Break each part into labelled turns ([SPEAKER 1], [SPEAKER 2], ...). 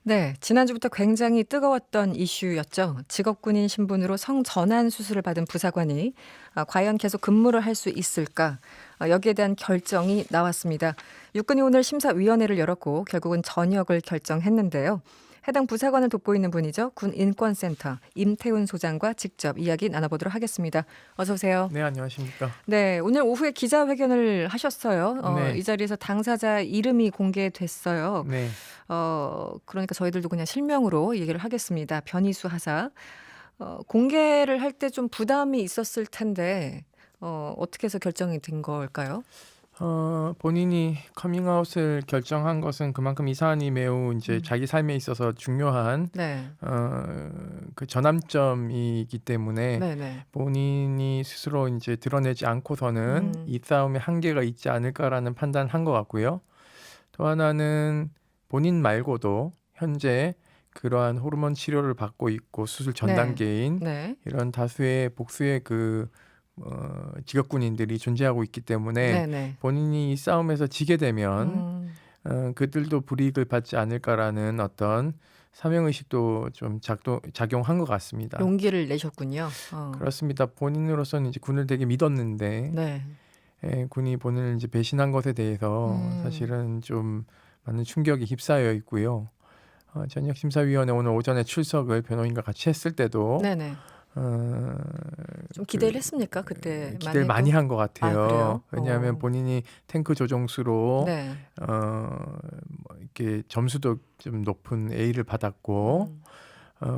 [SPEAKER 1] 네, 지난주부터 굉장히 뜨거웠던 이슈였죠. 직업군인 신분으로 성전환 수술을 받은 부사관이 과연 계속 근무를 할 수 있을까? 여기에 대한 결정이 나왔습니다. 육군이 오늘 심사위원회를 열었고 결국은 전역을 결정했는데요. 해당 부사관을 돕고 있는 분이죠. 군인권센터 임태훈 소장과 직접 이야기 나눠보도록 하겠습니다. 어서 오세요.
[SPEAKER 2] 네, 안녕하십니까.
[SPEAKER 1] 네, 오늘 오후에 기자회견을 하셨어요.
[SPEAKER 2] 네.
[SPEAKER 1] 이 자리에서 당사자 이름이 공개됐어요.
[SPEAKER 2] 네.
[SPEAKER 1] 그러니까 저희들도 그냥 실명으로 얘기를 하겠습니다. 변희수 하사. 공개를 할 때 좀 부담이 있었을 텐데 어떻게 해서 결정이 된 걸까요?
[SPEAKER 2] 본인이 커밍아웃을 결정한 것은 그만큼 이 사안이 매우 이제 자기 삶에 있어서 중요한
[SPEAKER 1] 네,
[SPEAKER 2] 그 전환점이기 때문에
[SPEAKER 1] 네네.
[SPEAKER 2] 본인이 스스로 이제 드러내지 않고서는 이 싸움에 한계가 있지 않을까라는 판단한 것 같고요. 또 하나는 본인 말고도 현재 그러한 호르몬 치료를 받고 있고 수술 전
[SPEAKER 1] 네.
[SPEAKER 2] 단계인
[SPEAKER 1] 네,
[SPEAKER 2] 이런 다수의 복수의 직업군인들이 존재하고 있기 때문에
[SPEAKER 1] 네네.
[SPEAKER 2] 본인이 이 싸움에서 지게 되면 그들도 불이익을 받지 않을까라는 어떤 사명의식도 좀 작용한 것 같습니다.
[SPEAKER 1] 용기를 내셨군요.
[SPEAKER 2] 그렇습니다. 본인으로서는 이제 군을 되게 믿었는데
[SPEAKER 1] 네.
[SPEAKER 2] 군이 본인을 이제 배신한 것에 대해서 사실은 좀 많은 충격이 휩싸여 있고요. 전역심사위원회 오늘 오전에 출석을 변호인과 같이 했을 때도
[SPEAKER 1] 네네. 좀 기대를 했습니까? 그때
[SPEAKER 2] 기대를 많이 한 것 같아요.
[SPEAKER 1] 그래요?
[SPEAKER 2] 왜냐하면 본인이 탱크 조종수로
[SPEAKER 1] 네.
[SPEAKER 2] 이렇게 점수도 좀 높은 A를 받았고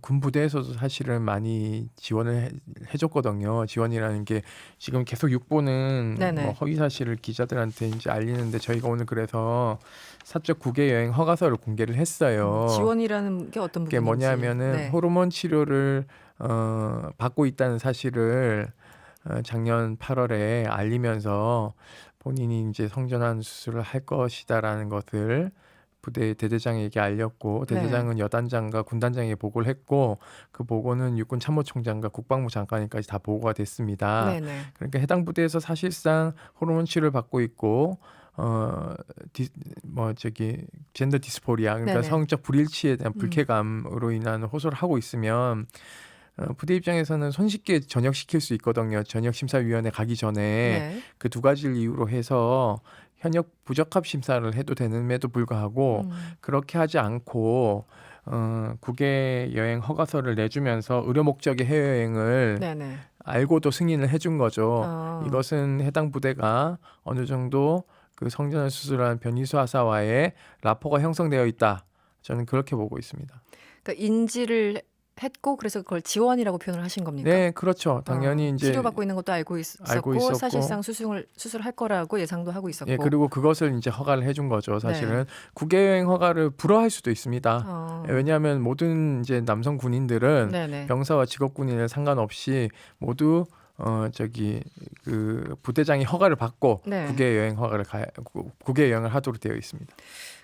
[SPEAKER 2] 군부대에서도 사실은 많이 지원을 해줬거든요. 지원이라는 게 지금 계속 육보는
[SPEAKER 1] 네네.
[SPEAKER 2] 뭐 허위 사실을 기자들한테 이제 알리는데 저희가 오늘 그래서 사적 국외 여행 허가서를 공개를 했어요.
[SPEAKER 1] 지원이라는 게 어떤
[SPEAKER 2] 그게
[SPEAKER 1] 부분인지.
[SPEAKER 2] 뭐냐면은
[SPEAKER 1] 네.
[SPEAKER 2] 호르몬 치료를 받고 있다는 사실을 작년 8월에 알리면서 본인이 이제 성전환 수술을 할 것이다라는 것을 부대 대대장에게 알렸고
[SPEAKER 1] 네.
[SPEAKER 2] 대대장은 여단장과 군단장에게 보고를 했고 그 보고는 육군 참모총장과 국방부 장관에까지 다 보고가 됐습니다.
[SPEAKER 1] 네네.
[SPEAKER 2] 그러니까 해당 부대에서 사실상 호르몬 치료를 받고 있고 젠더 디스포리아 그러니까
[SPEAKER 1] 네네.
[SPEAKER 2] 성적 불일치에 대한 불쾌감으로 인한 호소를 하고 있으면 부대 입장에서는 손쉽게 전역시킬 수 있거든요. 전역심사위원회 가기 전에
[SPEAKER 1] 네.
[SPEAKER 2] 그 두 가지를 이유로 해서 현역 부적합 심사를 해도 되는데도 불구하고 그렇게 하지 않고 국외 여행 허가서를 내주면서 의료 목적의 해외여행을
[SPEAKER 1] 네네.
[SPEAKER 2] 알고도 승인을 해준 거죠.
[SPEAKER 1] 어.
[SPEAKER 2] 이것은 해당 부대가 어느 정도 그 성전환 수술한 변희수 하사와의 라포가 형성되어 있다. 저는 그렇게 보고 있습니다.
[SPEAKER 1] 그러니까 인지를 했고 그래서 그걸 지원이라고 표현을 하신 겁니까?
[SPEAKER 2] 네, 그렇죠. 당연히 이제
[SPEAKER 1] 치료받고 있는 것도 알고
[SPEAKER 2] 알고
[SPEAKER 1] 있었고
[SPEAKER 2] 있었고.
[SPEAKER 1] 사실상 수술할 거라고 예상도 하고 있었고.
[SPEAKER 2] 예, 그리고 그것을 이제 허가를 해준 거죠. 사실은
[SPEAKER 1] 네.
[SPEAKER 2] 국외여행 허가를 불허할 수도 있습니다.
[SPEAKER 1] 어.
[SPEAKER 2] 왜냐하면 모든 이제 남성 군인들은
[SPEAKER 1] 네네.
[SPEAKER 2] 병사와 직업군인에 상관없이 모두 그 부대장이 허가를 받고
[SPEAKER 1] 네.
[SPEAKER 2] 국외여행을 하도록 되어 있습니다.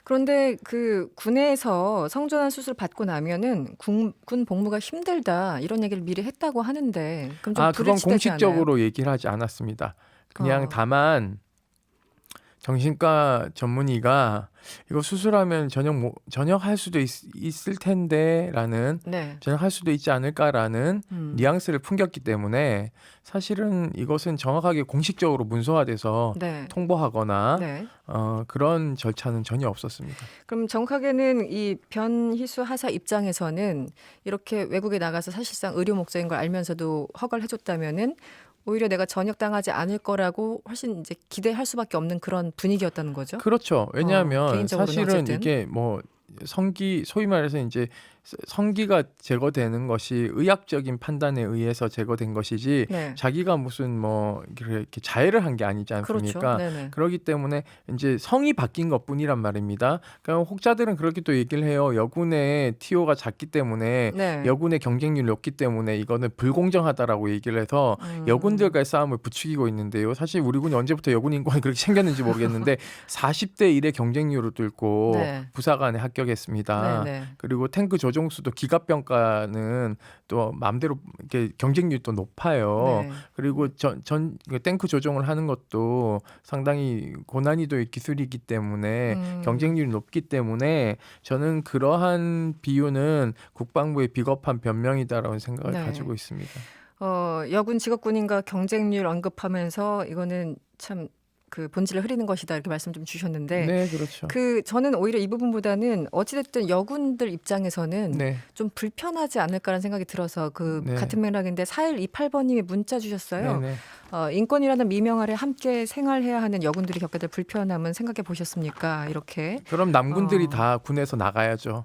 [SPEAKER 1] 그런데 그 군에서 성전환 수술 받고 나면은 군 복무가 힘들다 이런 얘기를 미리 했다고 하는데 그럼 좀
[SPEAKER 2] 그건
[SPEAKER 1] 불일치되지 않아요?
[SPEAKER 2] 공식적으로 얘기를 하지 않았습니다. 그냥 다만 정신과 전문의가 이거 수술하면 전역할 수도 있을 텐데라는
[SPEAKER 1] 네.
[SPEAKER 2] 전역할 수도 있지 않을까라는 뉘앙스를 풍겼기 때문에 사실은 이것은 정확하게 공식적으로 문서화돼서
[SPEAKER 1] 네.
[SPEAKER 2] 통보하거나
[SPEAKER 1] 네.
[SPEAKER 2] 그런 절차는 전혀 없었습니다.
[SPEAKER 1] 그럼 정확하게는 이 변희수 하사 입장에서는 이렇게 외국에 나가서 사실상 의료 목적인 걸 알면서도 허가를 해줬다면은 오히려 내가 전역당하지 않을 거라고 훨씬 이제 기대할 수밖에 없는 그런 분위기였다는 거죠.
[SPEAKER 2] 그렇죠. 왜냐하면
[SPEAKER 1] 개인적으로는
[SPEAKER 2] 사실은
[SPEAKER 1] 어쨌든.
[SPEAKER 2] 이게 뭐 소위 말해서 이제 성기가 제거되는 것이 의학적인 판단에 의해서 제거된 것이지
[SPEAKER 1] 네.
[SPEAKER 2] 자기가 무슨 뭐 이렇게 자해를 한 게 아니지
[SPEAKER 1] 그렇죠.
[SPEAKER 2] 않습니까?
[SPEAKER 1] 네네.
[SPEAKER 2] 그렇기 때문에 이제 성이 바뀐 것뿐이란 말입니다. 그러니까 혹자들은 그렇게 또 얘기를 해요. 여군의 TO가 작기 때문에
[SPEAKER 1] 네.
[SPEAKER 2] 여군의 경쟁률이 높기 때문에 이거는 불공정하다라고 얘기를 해서 여군들과의 싸움을 부추기고 있는데요. 사실 우리 군이 언제부터 여군 인권이 그렇게 생겼는지 모르겠는데 40대 1의 경쟁률을 뚫고
[SPEAKER 1] 네.
[SPEAKER 2] 부사관에 합격했습니다.
[SPEAKER 1] 네네.
[SPEAKER 2] 그리고 탱크 조종수도 기갑병과는 또 마음대로 이렇게 경쟁률이 또 높아요.
[SPEAKER 1] 네.
[SPEAKER 2] 그리고 탱크 조종을 하는 것도 상당히 고난이도의 기술이기 때문에 경쟁률이 높기 때문에 저는 그러한 비유는 국방부의 비겁한 변명이다라는 생각을
[SPEAKER 1] 네.
[SPEAKER 2] 가지고 있습니다.
[SPEAKER 1] 여군 직업군인과 경쟁률 언급하면서 이거는 참 그 본질을 흐리는 것이다 이렇게 말씀 좀 주셨는데
[SPEAKER 2] 네, 그렇죠.
[SPEAKER 1] 저는 오히려 이 부분보다는 어찌됐든 여군들 입장에서는
[SPEAKER 2] 네,
[SPEAKER 1] 좀 불편하지 않을까라는 생각이 들어서
[SPEAKER 2] 네.
[SPEAKER 1] 같은 맥락인데 4128번님이 문자 주셨어요.
[SPEAKER 2] 네, 네.
[SPEAKER 1] 인권이라는 미명 아래 함께 생활해야 하는 여군들이 겪게 될 불편함은 생각해 보셨습니까? 이렇게.
[SPEAKER 2] 그럼 남군들이 다 군에서 나가야죠.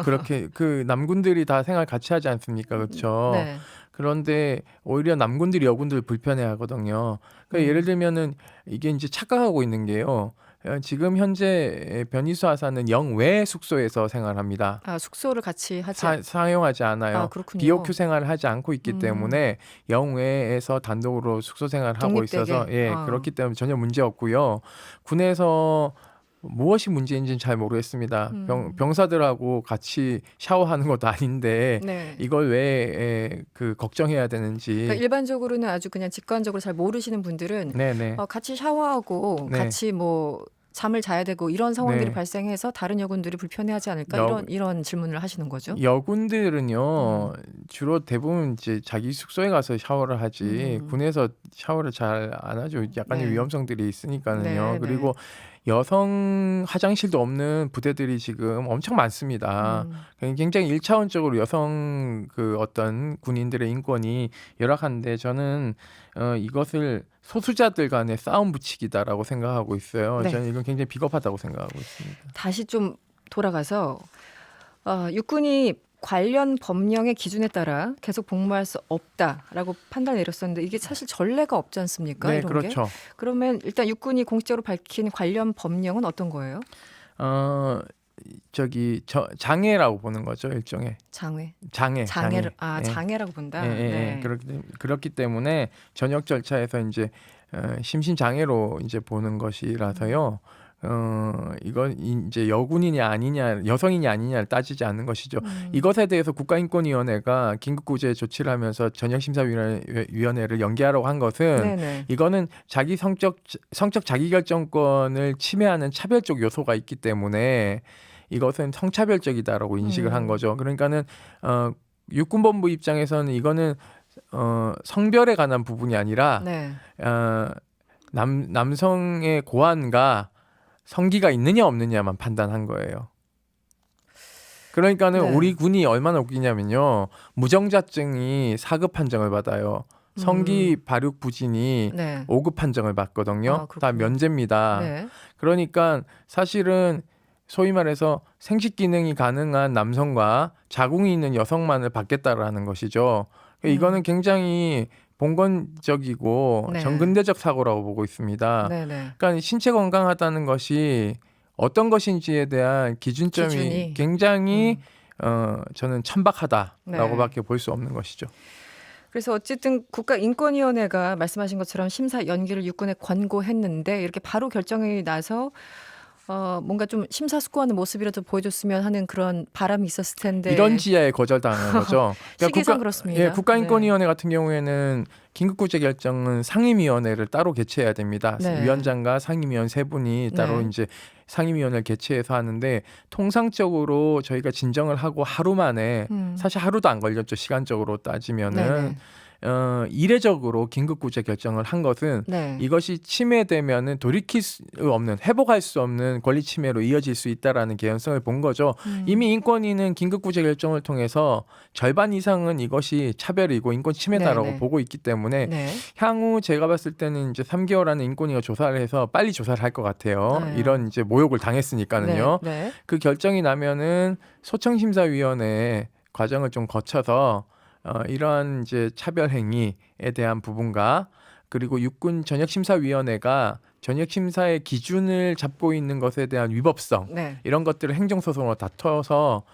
[SPEAKER 2] 그렇게 그 남군들이 다 생활 같이 하지 않습니까? 그렇죠.
[SPEAKER 1] 네.
[SPEAKER 2] 그런데 오히려 남군들이 여군들 불편해하거든요. 그러니까 예를 들면은 이게 이제 착각하고 있는 게요. 지금 현재 변희수 하사는 영외 숙소에서 생활합니다.
[SPEAKER 1] 숙소를 같이 하지.
[SPEAKER 2] 사용하지 않아요.
[SPEAKER 1] 그렇군요.
[SPEAKER 2] BOQ 생활을 하지 않고 있기 때문에 영외에서 단독으로 숙소 생활을 하고
[SPEAKER 1] 독립되게.
[SPEAKER 2] 있어서 그렇기 때문에 전혀 문제 없고요. 군에서 무엇이 문제인지는 잘 모르겠습니다. 병사들하고 같이 샤워하는 것도 아닌데
[SPEAKER 1] 네.
[SPEAKER 2] 이걸 왜 걱정해야 되는지.
[SPEAKER 1] 그러니까 일반적으로는 아주 그냥 직관적으로 잘 모르시는 분들은
[SPEAKER 2] 네네.
[SPEAKER 1] 같이 샤워하고
[SPEAKER 2] 네.
[SPEAKER 1] 같이 뭐 잠을 자야 되고 이런 상황들이
[SPEAKER 2] 네.
[SPEAKER 1] 발생해서 다른 여군들이 불편해하지 않을까 이런 질문을 하시는 거죠.
[SPEAKER 2] 여군들은요 주로 대부분 이제 자기 숙소에 가서 샤워를 하지 군에서 샤워를 잘 안 하죠. 약간의
[SPEAKER 1] 네.
[SPEAKER 2] 위험성들이 있으니까요.
[SPEAKER 1] 네,
[SPEAKER 2] 그리고 여성 화장실도 없는 부대들이 지금 엄청 많습니다. 굉장히 일차원적으로 여성 어떤 군인들의 인권이 열악한데 저는 이것을 소수자들 간의 싸움 붙이기다라고 생각하고 있어요.
[SPEAKER 1] 네.
[SPEAKER 2] 저는 이건 굉장히 비겁하다고 생각하고 있습니다.
[SPEAKER 1] 다시 좀 돌아가서 육군이 관련 법령의 기준에 따라 계속 복무할 수 없다라고 판단을 내렸었는데 이게 사실 전례가 없지 않습니까?
[SPEAKER 2] 네,
[SPEAKER 1] 이런
[SPEAKER 2] 그렇죠.
[SPEAKER 1] 게. 그러면 일단 육군이 공식적으로 밝힌 관련 법령은 어떤 거예요?
[SPEAKER 2] 장애라고 보는 거죠, 일종의.
[SPEAKER 1] 장애를
[SPEAKER 2] 장애.
[SPEAKER 1] 장애라고 본다.
[SPEAKER 2] 네. 그렇기 때문에 전역 절차에서 이제 심신장애로 이제 보는 것이라서요. 이건 이제 여군이냐 아니냐, 여성이냐 아니냐를 따지지 않는 것이죠. 이것에 대해서 국가인권위원회가 긴급구제 조치를 하면서 전역심사위원회를 연기하라고 한 것은
[SPEAKER 1] 네네.
[SPEAKER 2] 이거는 자기 성적 자기결정권을 침해하는 차별적 요소가 있기 때문에 이것은 성차별적이다라고 인식을 한 거죠. 그러니까는 육군본부 입장에서는 이거는 성별에 관한 부분이 아니라
[SPEAKER 1] 네.
[SPEAKER 2] 남성의 고환과 성기가 있느냐 없느냐만 판단한 거예요. 그러니까는
[SPEAKER 1] 네.
[SPEAKER 2] 우리 군이 얼마나 웃기냐면요. 무정자증이 4급 판정을 받아요. 성기 발육 부진이
[SPEAKER 1] 네.
[SPEAKER 2] 5급 판정을 받거든요.
[SPEAKER 1] 그렇군요.
[SPEAKER 2] 다 면제입니다.
[SPEAKER 1] 네.
[SPEAKER 2] 그러니까 사실은 소위 말해서 생식 기능이 가능한 남성과 자궁이 있는 여성만을 받겠다라는 것이죠. 이거는 굉장히 봉건적이고
[SPEAKER 1] 네.
[SPEAKER 2] 정근대적 사고라고 보고 있습니다.
[SPEAKER 1] 네네.
[SPEAKER 2] 그러니까 신체 건강하다는 것이 어떤 것인지에 대한 기준점이
[SPEAKER 1] 기준이.
[SPEAKER 2] 굉장히 저는 천박하다라고밖에 볼 수 없는 것이죠.
[SPEAKER 1] 그래서 어쨌든 국가인권위원회가 말씀하신 것처럼 심사 연기를 육군에 권고했는데 이렇게 바로 결정이 나서 뭔가 좀 심사숙고하는 모습이라도 보여줬으면 하는 그런 바람이 있었을 텐데
[SPEAKER 2] 이런 지하에 거절당한 거죠.
[SPEAKER 1] 시기상 그렇습니다.
[SPEAKER 2] 예, 국가인권위원회 같은 경우에는 긴급구제 결정은 상임위원회를 따로 개최해야 됩니다.
[SPEAKER 1] 네.
[SPEAKER 2] 위원장과 상임위원 세 분이 따로
[SPEAKER 1] 네.
[SPEAKER 2] 이제 상임위원회를 개최해서 하는데 통상적으로 저희가 진정을 하고 하루 만에 사실 하루도 안 걸렸죠. 시간적으로 따지면은.
[SPEAKER 1] 네네.
[SPEAKER 2] 이례적으로 긴급구제 결정을 한 것은
[SPEAKER 1] 네.
[SPEAKER 2] 이것이 침해되면은 돌이킬 수 없는, 회복할 수 없는 권리 침해로 이어질 수 있다라는 개연성을 본 거죠. 이미 인권위는 긴급구제 결정을 통해서 절반 이상은 이것이 차별이고 인권 침해다라고
[SPEAKER 1] 네네.
[SPEAKER 2] 보고 있기 때문에
[SPEAKER 1] 네.
[SPEAKER 2] 향후 제가 봤을 때는 이제 3개월 안에 인권위가 조사를 해서 빨리 조사를 할 것 같아요.
[SPEAKER 1] 네.
[SPEAKER 2] 이런 이제 모욕을 당했으니까는요.
[SPEAKER 1] 네.
[SPEAKER 2] 그 결정이 나면은 소청심사위원회 과정을 좀 거쳐서 이러한 이제 차별 행위에 대한 부분과 그리고 육군 전역심사위원회가 전역심사의 기준을 잡고 있는 것에 대한 위법성
[SPEAKER 1] 네.
[SPEAKER 2] 이런 것들을 행정소송으로 다퉈서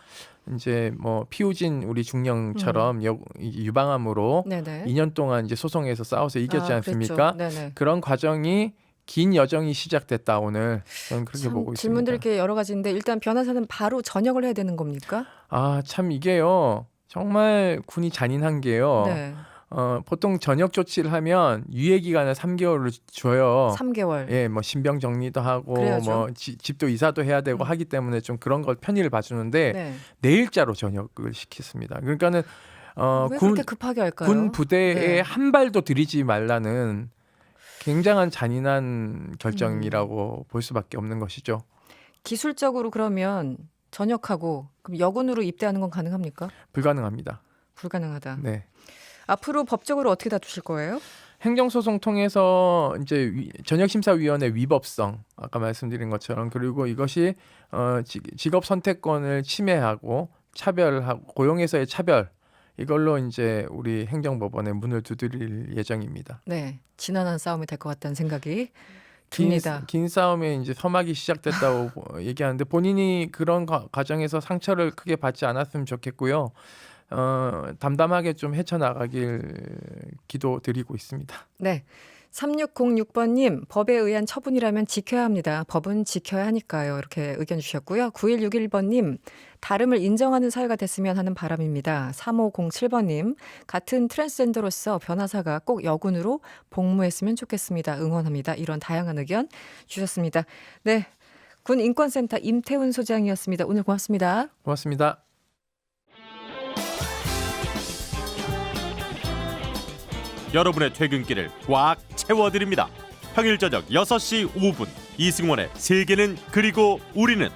[SPEAKER 2] 이제 뭐 피우진 우리 중령처럼 유방암으로
[SPEAKER 1] 네네.
[SPEAKER 2] 2년 동안 이제 소송에서 싸워서 이겼지 않습니까?
[SPEAKER 1] 그랬죠. 네네.
[SPEAKER 2] 그런 과정이 긴 여정이 시작됐다 오늘. 저는 그렇게
[SPEAKER 1] 참
[SPEAKER 2] 보고
[SPEAKER 1] 질문들
[SPEAKER 2] 있습니다.
[SPEAKER 1] 이렇게 여러 가지인데 일단 변호사는 바로 전역을 해야 되는 겁니까?
[SPEAKER 2] 참 이게요. 정말 군이 잔인한 게요.
[SPEAKER 1] 네.
[SPEAKER 2] 보통 전역 조치를 하면 유예 기간을 3개월을 줘요.
[SPEAKER 1] 3개월.
[SPEAKER 2] 예, 뭐 신병 정리도 하고
[SPEAKER 1] 그래야죠.
[SPEAKER 2] 뭐 집도 이사도 해야 되고 하기 때문에 좀 그런 걸 편의를 봐주는데
[SPEAKER 1] 네.
[SPEAKER 2] 내일자로 전역을 시켰습니다. 그러니까는
[SPEAKER 1] 왜
[SPEAKER 2] 군
[SPEAKER 1] 그렇게 급하게 할까요?
[SPEAKER 2] 군 부대에
[SPEAKER 1] 네.
[SPEAKER 2] 한 발도 들이지 말라는 굉장한 잔인한 결정이라고 볼 수밖에 없는 것이죠.
[SPEAKER 1] 기술적으로 그러면 전역하고 그럼 여군으로 입대하는 건 가능합니까?
[SPEAKER 2] 불가능합니다.
[SPEAKER 1] 불가능하다.
[SPEAKER 2] 네.
[SPEAKER 1] 앞으로 법적으로 어떻게 다투실 거예요?
[SPEAKER 2] 행정소송 통해서 이제 전역심사위원회 위법성 아까 말씀드린 것처럼 그리고 이것이 직업 선택권을 침해하고 차별하고 고용에서의 차별 이걸로 이제 우리 행정법원에 문을 두드릴 예정입니다.
[SPEAKER 1] 네, 지난한 싸움이 될 것 같다는 생각이
[SPEAKER 2] 긴,
[SPEAKER 1] 듭니다.
[SPEAKER 2] 긴 싸움에 이제 서막이 시작됐다고 얘기하는데 본인이 그런 과정에서 상처를 크게 받지 않았으면 좋겠고요. 담담하게 좀 헤쳐나가길 기도드리고 있습니다.
[SPEAKER 1] 네. 3606번님, 법에 의한 처분이라면 지켜야 합니다. 법은 지켜야 하니까요. 이렇게 의견 주셨고요. 9161번님, 다름을 인정하는 사회가 됐으면 하는 바람입니다. 3507번님, 같은 트랜스젠더로서 변호사가 꼭 여군으로 복무했으면 좋겠습니다. 응원합니다. 이런 다양한 의견 주셨습니다. 네. 군 인권센터 임태훈 소장이었습니다. 오늘 고맙습니다.
[SPEAKER 2] 고맙습니다.
[SPEAKER 3] 여러분의 퇴근길을 꽉 채워드립니다. 평일 저녁 6시 5분 이승원의 세계는 그리고 우리는